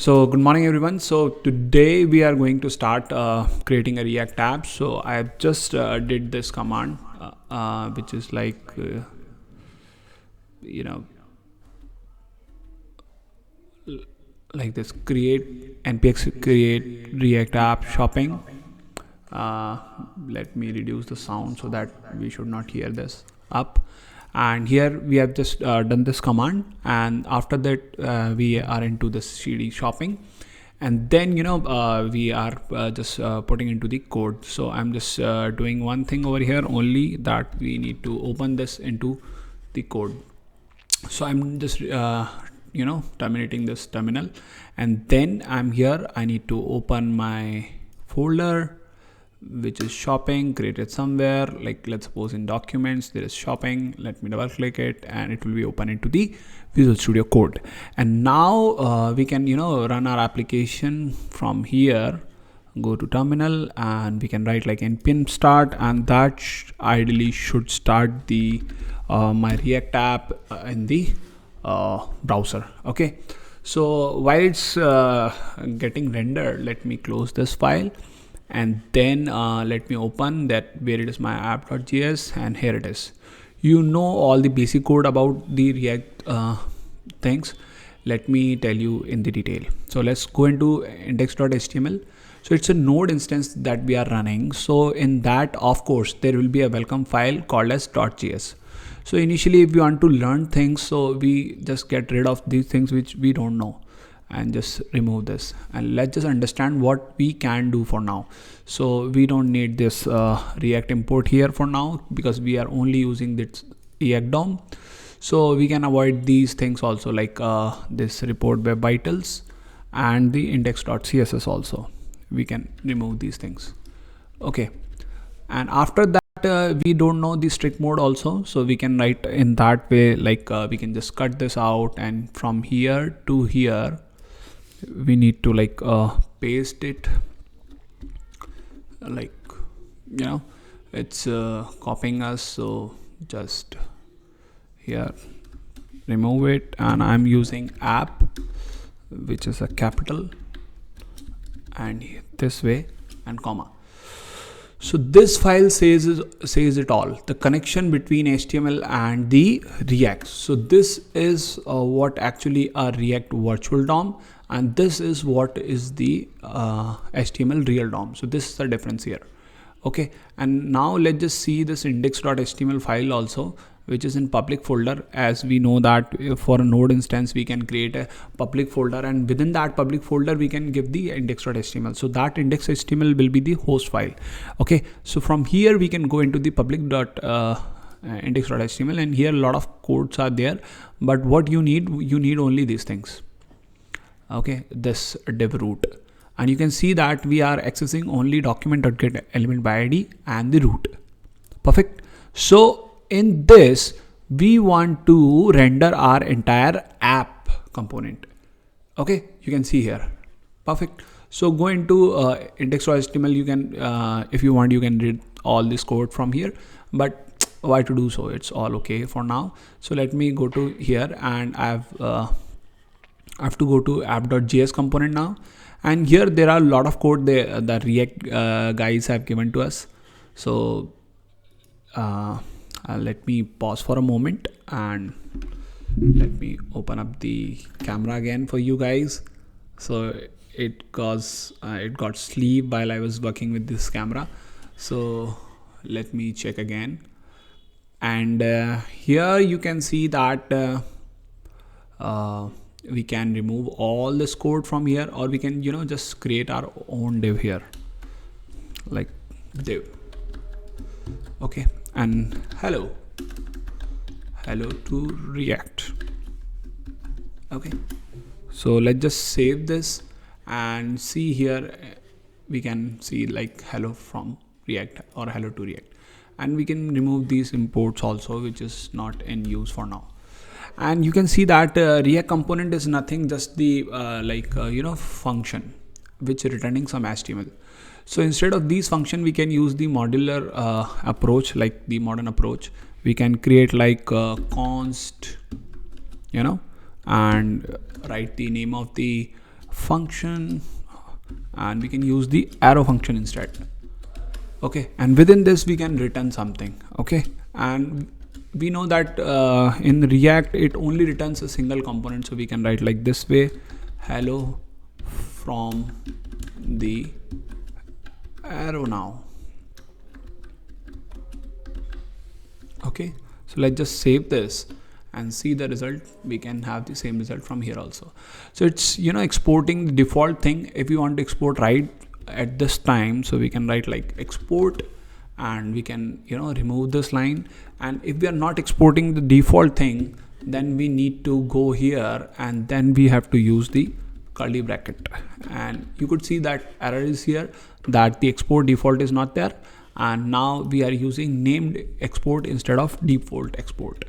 So good morning everyone. So today we are going to start creating a React app. So I have just did this command which is like you know like this create npx create React app shopping. uh, Let me reduce the sound so that we should not hear this up. And here we have just done this command, and after that we are into the cd shopping, and then we are just putting into the code. So I'm just doing one thing over here only, that we need to open this into the code. So I'm just terminating this terminal, and then I'm here. I need to open my folder which is shopping created somewhere, like let's suppose in documents there is shopping. Let me double click it and it will be open into the Visual Studio Code. And now we can run our application from here. Go to terminal and we can write like npm start, and that ideally should start the my React app in the browser. Okay, so while it's getting rendered, let me close this file, and then let me open that where it is my app.js, and here it is. All the basic code about the React things. Let me tell you in the detail. So let's go into index.html. So it's a node instance that we are running. So in that, of course, there will be a welcome file called as .js. So initially, if we want to learn things, so we just get rid of these things which we don't know, and just remove this, and let's just understand what we can do for now. So we don't need this React import here for now, because we are only using this React DOM. So we can avoid these things also, like this report web vitals and the index.css also. We can remove these things. Okay, and after that we don't know the strict mode also, so we can write in that way, like we can just cut this out, and from here to here we need to like paste it, like it's copying us. So just here remove it, and I'm using app, which is a capital, and this way, and comma. So this file says it all, the connection between HTML and the React. So this is what actually a React virtual DOM, and this is what is the HTML real DOM. So this is the difference here. Okay, and now let's just see this index.html file also, which is in public folder. As we know that for a node instance we can create a public folder, and within that public folder we can give the index.html. So that index.html will be the host file. Okay, so from here we can go into the public index.html, and here a lot of codes are there, but what you need only these things. Okay, this div root, and you can see that we are accessing only document.get element by id and the root. Perfect. So in this we want to render our entire app component. Okay, you can see here. Perfect. So go into index.html. You can if you want, you can read all this code from here, but why to do so? It's all okay for now. So let me go to here, and I have to go to app.js component now, and here there are a lot of code the React guys have given to us. So let me pause for a moment, and let me open up the camera again for you guys. So it got sleep while I was working with this camera. So let me check again, and here you can see that we can remove all this code from here, or we can just create our own div here, like div. Okay, and hello to React. Okay, so let's just save this and see here. We can see like hello from React or hello to React, and we can remove these imports also, which is not in use for now. And you can see that React component is nothing, just the function which returning some HTML. So instead of these function, we can use the modular approach, like the modern approach. We can create like const, and write the name of the function, and we can use the arrow function instead. Okay, and within this we can return something. Okay, and we know that in React it only returns a single component, so we can write like this way: hello from the arrow now. Okay, so let's just save this and see the result. We can have the same result from here also. So it's, you know, exporting the default thing. If you want to export right at this time, so we can write like export, and we can, you know, remove this line. And if we are not exporting the default thing, then we need to go here and then we have to use the curly bracket, and you could see that error is here, that the export default is not there, and now we are using named export instead of default export.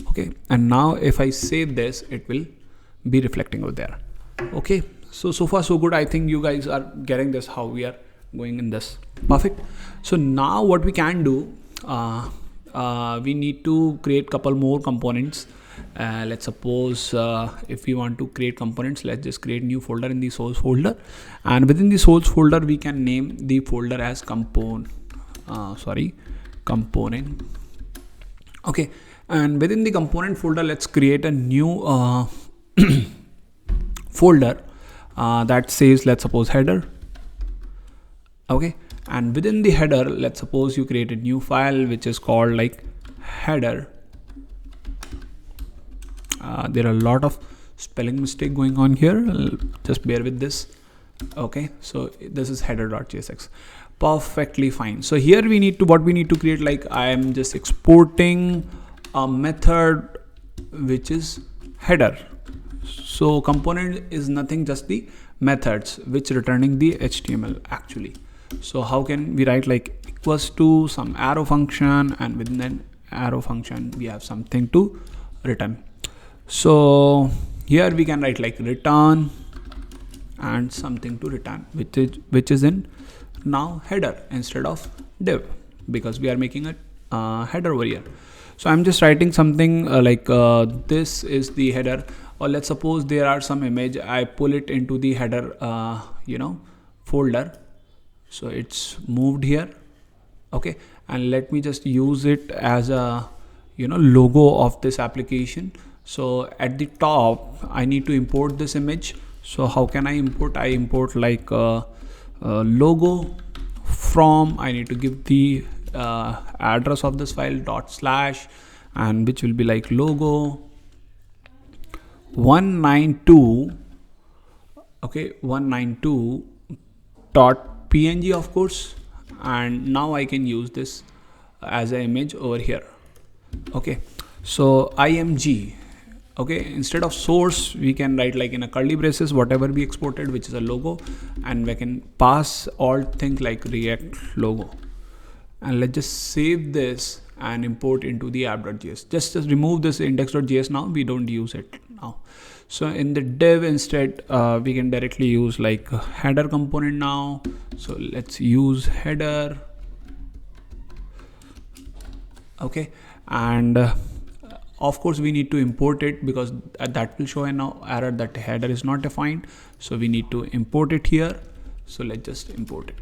Okay, and now if I save this, it will be reflecting over there. Okay, so far so good. I think you guys are getting this, how we are going in this. Perfect. So now what we can do, we need to create couple more components. Let's suppose if we want to create components, let's just create new folder in the source folder, and within the source folder we can name the folder as component. Okay, and within the component folder, let's create a new folder that says, let's suppose, header. Okay, and within the header, let's suppose you create a new file which is called like header. There are a lot of spelling mistake going on here, just bear with this. Okay, so this is header.jsx. Perfectly fine. So here we need to, what we need to create, like I am just exporting a method which is header. So component is nothing, just the methods which returning the HTML actually. So how can we write like equals to some arrow function, and within that arrow function we have something to return. So here we can write like return and something to return, which is in now header instead of div, because we are making a header over here. So I'm just writing something like this is the header, or let's suppose there are some image, I pull it into the header folder, so it's moved here. Okay, and let me just use it as a logo of this application. So at the top I need to import this image. So how can I import? I import like logo from, I need to give the address of this file /, and which will be like logo 192. Okay, 192.png of course, and now I can use this as an image over here. Okay, so img. Okay, instead of source we can write like in a curly braces whatever we exported, which is a logo, and we can pass all things like React logo. And let's just save this and import into the app.js. Just remove this index.js now, we don't use it now. So in the div instead we can directly use like a header component now. So let's use header. Okay, and of course we need to import it, because that will show an error that header is not defined. So we need to import it here. So let's just import it.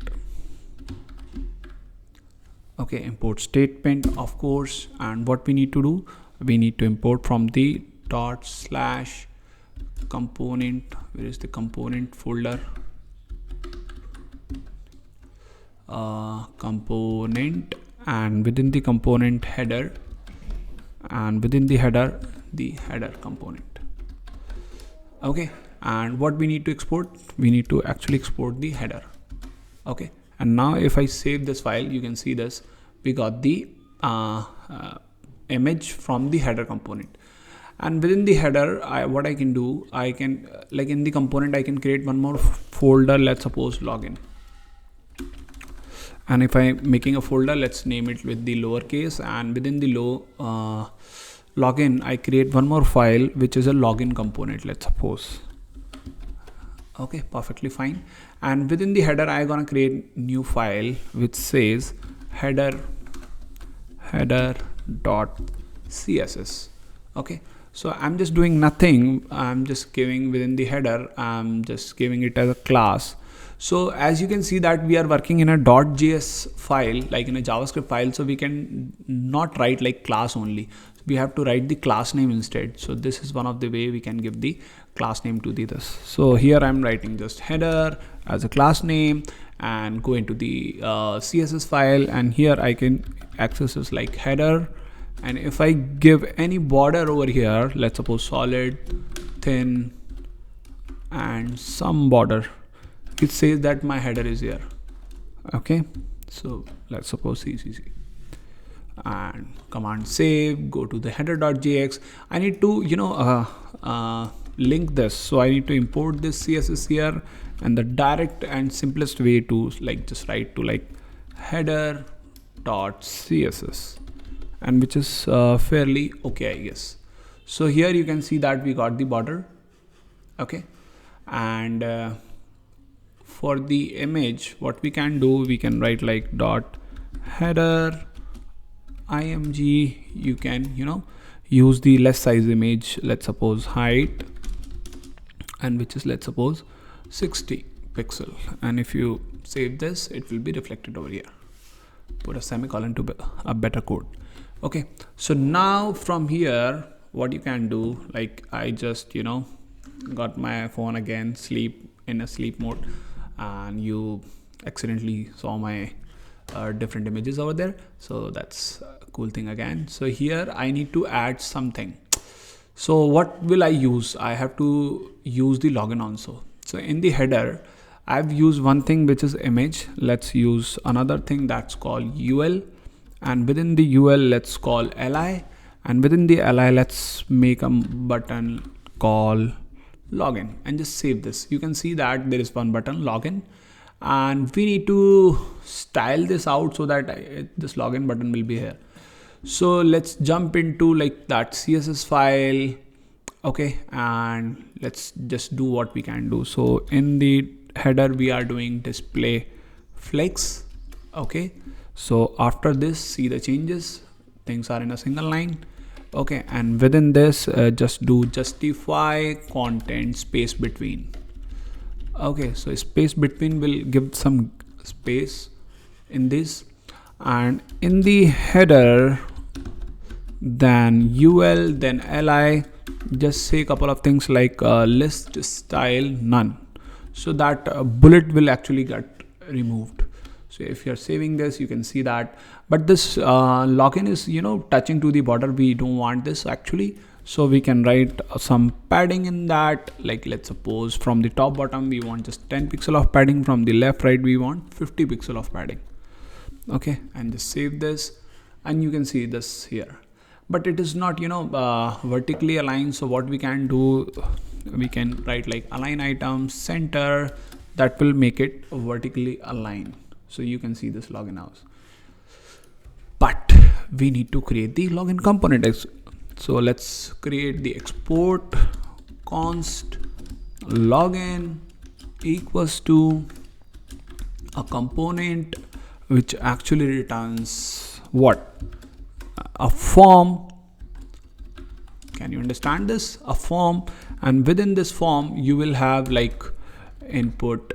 Okay, import statement of course, and what we need to do, we need to import from the / component. Where is the component folder? Component, and within the component header, and within the header component. Okay, and what we need to export, we need to actually export the header. Okay, and now if I save this file, you can see this, we got the image from the header component. And within the header, what I can do, I can like in the component I can create one more folder, let's suppose login. And if I'm making a folder, let's name it with the lowercase, and within the login I create one more file which is a login component, let's suppose. Okay, perfectly fine. And within the header I gonna create new file which says header.css. Okay, So I'm just doing nothing. I'm just giving within the header, I'm just giving it as a class. So as you can see that we are working in a .js file, like in a JavaScript file. So we can not write like class only. We have to write the class name instead. So this is one of the way we can give the class name to the this. So here I'm writing just header as a class name and go into the CSS file, and here I can access this like header. And if I give any border over here, let's suppose solid, thin, and some border, it says that my header is here. Okay, so let's suppose CCC and command save, go to the header.jx. I need to link this, so I need to import this CSS here, and the direct and simplest way to like just write to like header.css, and which is fairly okay, I guess. So here you can see that we got the border. Okay, and for the image, what we can do, we can write like dot header img. You can use the less size image, let's suppose height, and which is let's suppose 60 pixel. And if you save this, it will be reflected over here. Put a semicolon to a better code. Okay, so now from here what you can do, like I just got my phone again, in a sleep mode, and you accidentally saw my different images over there. So that's a cool thing again. So here I need to add something. So what will I use? I have to use the login also. So in the header I've used one thing which is image. Let's use another thing that's called UL, and within the UL let's call li, and within the li let's make a button called login, and just save this. You can see that there is one button login, and we need to style this out so that this login button will be here. So let's jump into like that CSS file. Okay, and let's just do what we can do. So in the header we are doing display flex. Okay, so after this, see the changes, things are in a single line. Okay, and within this just do justify content space between. Okay, so space between will give some space in this, and in the header then ul then li, just say a couple of things like list style none, so that bullet will actually get removed. So if you're saving this, you can see that, but this login is touching to the border. We don't want this actually, so we can write some padding in that, like let's suppose from the top bottom we want just 10 pixel of padding, from the left right we want 50 pixel of padding. Okay, and just save this, and you can see this here, but it is not vertically aligned. So what we can do, we can write like align items center, that will make it vertically aligned. So you can see this login house, but we need to create the login component. So let's create the export const login equals to a component which actually returns what? A form. Can you understand this? A form, and within this form you will have like input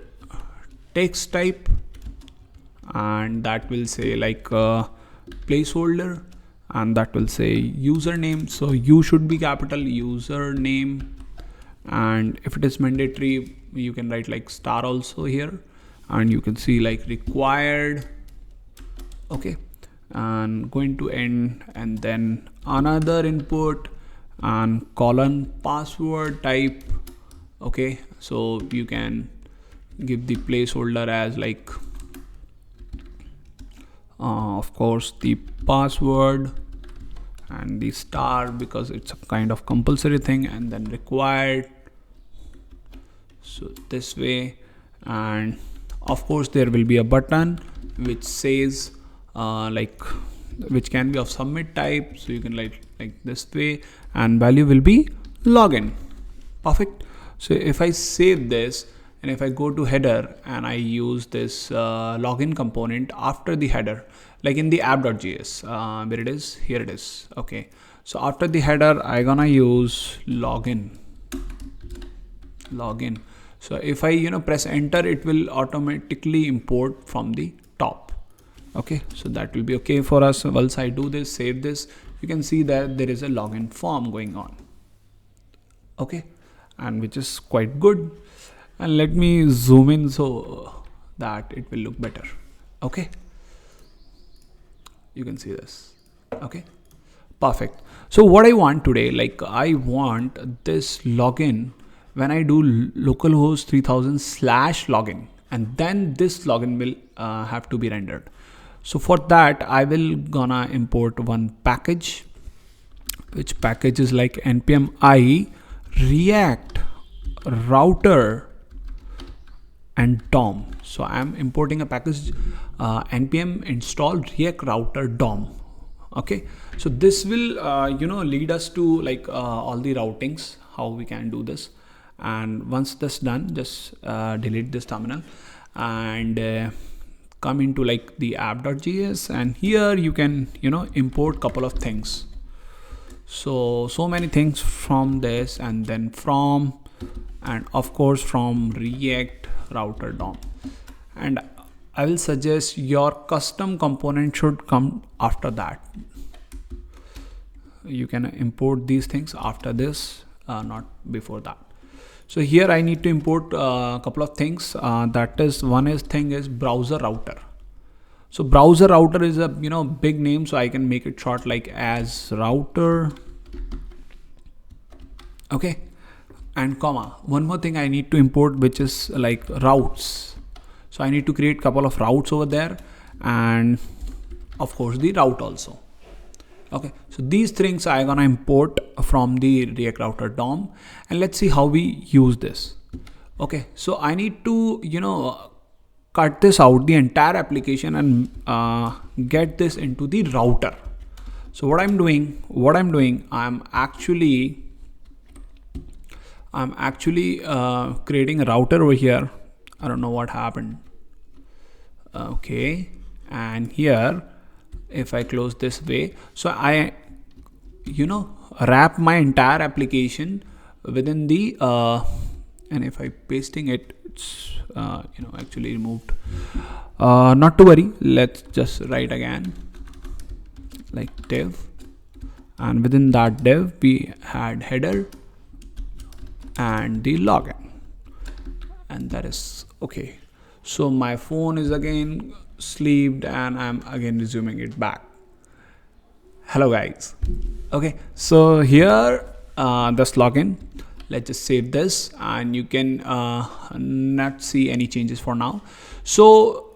text type, and that will say like placeholder, and that will say username. So you should be capital username, and if it is mandatory you can write like star also here, and you can see like required. Okay, and going to end, and then another input and colon password type. Okay, so you can give the placeholder as like of course the password and the star, because it's a kind of compulsory thing, and then required. So this way, and of course there will be a button which says which can be of submit type, so you can like this way, and value will be login. Perfect. So if I save this, and if I go to header and I use this login component after the header, like in the app.js, where it is, here it is. Okay, So after the header, I gonna use login. So if I press enter, it will automatically import from the top. Okay, so that will be okay for us. Once I do this, save this, you can see that there is a login form going on. Okay, and which is quite good. And let me zoom in so that it will look better. Okay, you can see this. Okay, perfect. So what I want today, like I want this login when I do localhost 3000/login, and then this login will have to be rendered. So for that, I will gonna import one package, which package is like npm I react router and DOM. So I'm importing a package npm install react router DOM. Okay, so this will lead us to like all the routings, how we can do this. And once this done, just delete this terminal and come into like the app.js, and here you can import couple of things. So many things from this, and then from, and of course from react router DOM. And I will suggest your custom component should come after that. You can import these things after this, not before that. So here I need to import a couple of things. That is, one is browser router. So browser router is a big name, so I can make it short like as router. Okay, and comma. One more thing I need to import, which is like routes. So I need to create couple of routes over there, and of course the route also. Okay, so these things I'm gonna import from the React Router DOM, and let's see how we use this. Okay, so I need to cut this out, the entire application, and get this into the router. So what I'm doing, I'm actually creating a router over here. I don't know what happened. Okay, and here if I close this way, so I wrap my entire application within the and if I pasting it, it's actually removed. Not to worry, let's just write again like div, and within that div we had header and the login, and that is okay. So my phone is again sleeped, and I'm again resuming it back. Hello guys. Okay, so here this login, let's just save this, and you can not see any changes for now. So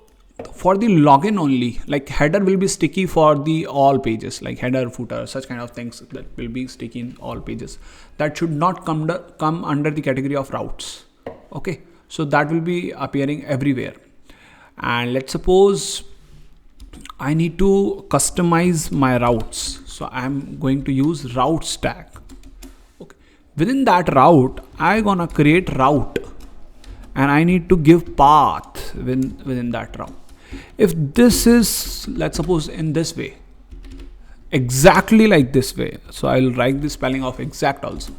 for the login only, like header will be sticky for the all pages, like header, footer, such kind of things that will be sticky in all pages. That should not come under the category of routes. Okay, so that will be appearing everywhere. And let's suppose I need to customize my routes, so I'm going to use route stack. Okay, within that route I'm gonna create route, and I need to give path within that route. If this is, let's suppose, in this way, exactly like this way, so I'll write the spelling of exact also,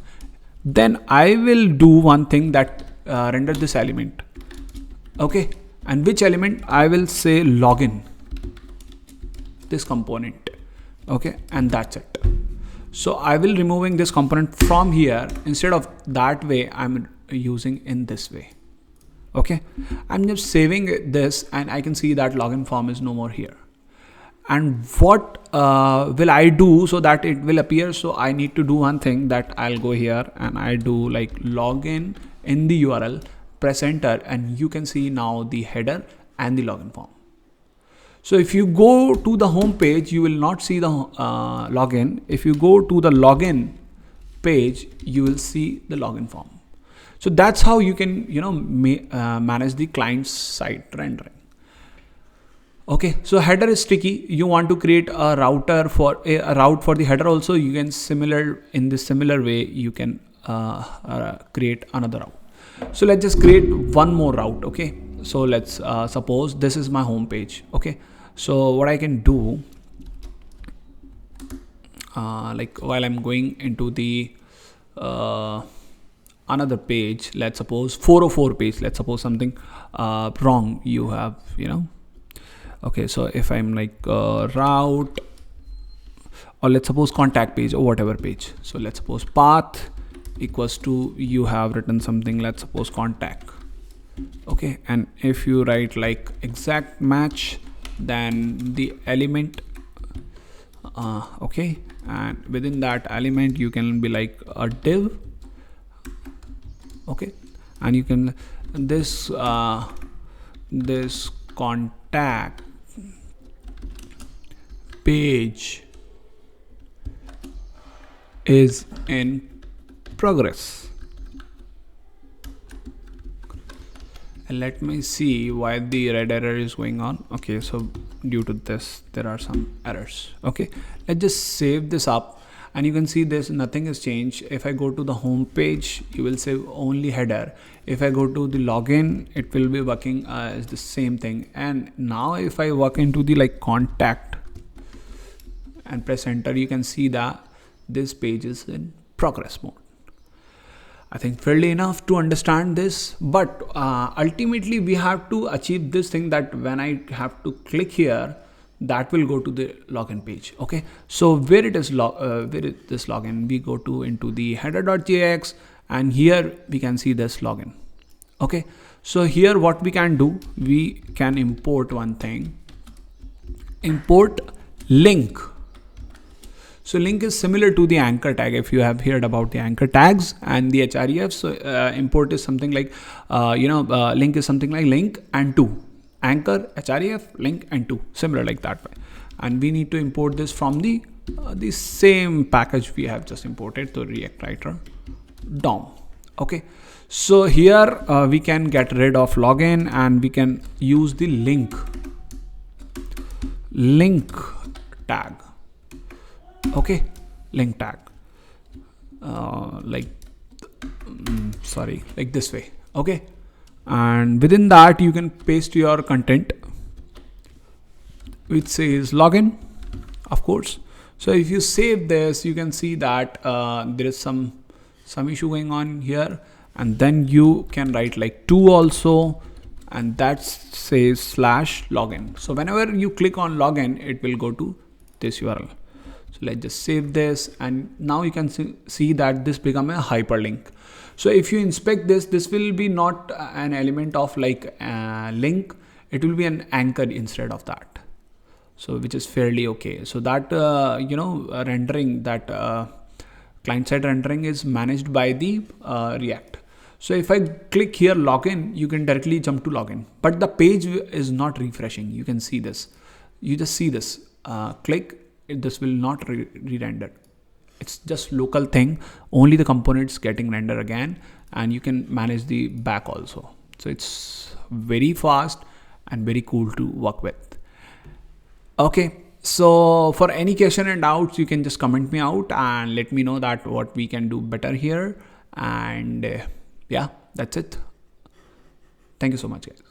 then I will do one thing, that render this element. Okay, and which element? I will say login, this component. Okay, and that's it. So I will removing this component from here. Instead of that way, I'm using in this way. Okay, I'm just saving this, and I can see that login form is no more here. And what will I do so that it will appear? So I need to do one thing, that I'll go here and I do like login in the URL, press enter, and you can see now the header and the login form. So if you go to the home page, you will not see the login. If you go to the login page, you will see the login form. So that's how you can manage the client side rendering. Okay, so header is sticky. You want to create a router for a route for the header also. You can in this similar way you can create another route. So let's just create one more route. Okay, so let's suppose this is my home page. Okay, so what I can do, like while I'm going into the another page, let's suppose 404 page, let's suppose something wrong you have, okay. So if I'm like route, or let's suppose contact page or whatever page, so let's suppose path equals to, you have written something, let's suppose contact, okay. And if you write like exact match, then the element, okay, and within that element you can be like a div, okay. And you can this contact page is in progress. And let me see why the red error is going on. Okay, so due to this there are some errors. Okay, let's just save this up, and you can see this, nothing has changed. If I go to the home page, you will save only header. If I go to the login, it will be working as the same thing. And now if I walk into the like contact and press enter, you can see that this page is in progress mode. I think fairly enough to understand this, but ultimately we have to achieve this thing, that when I have to click here, that will go to the login page. Okay, so where it is this login, we go to into the header.jx, and here we can see this login. Okay, so here what we can do, we can import one thing, import link. So link is similar to the anchor tag, if you have heard about the anchor tags and the href. So import is something like link is something like link and to, anchor, href, link and to, similar like that way. And we need to import this from the same package we have just imported, so React Writer DOM. Okay, so here we can get rid of login, and we can use the link tag. Okay, link tag, like this way. Okay, and within that you can paste your content which says login, of course. So if you save this, you can see that there is some issue going on here, and then you can write like to also, and that says /login. So whenever you click on login, it will go to this URL. So let's just save this, and now you can see that this become a hyperlink. So if you inspect this will be not an element of like link, it will be an anchor instead of that. So which is fairly okay. So that rendering, that client-side rendering is managed by the React. So if I click here login, you can directly jump to login, but the page is not refreshing. You can see this. You just see this. Click. This will not re-render. It's just local thing, only the components getting render again, and you can manage the back also. So it's very fast and very cool to work with. Okay, so for any question and doubts, you can just comment me out and let me know that what we can do better here. And yeah, that's it. Thank you so much, guys.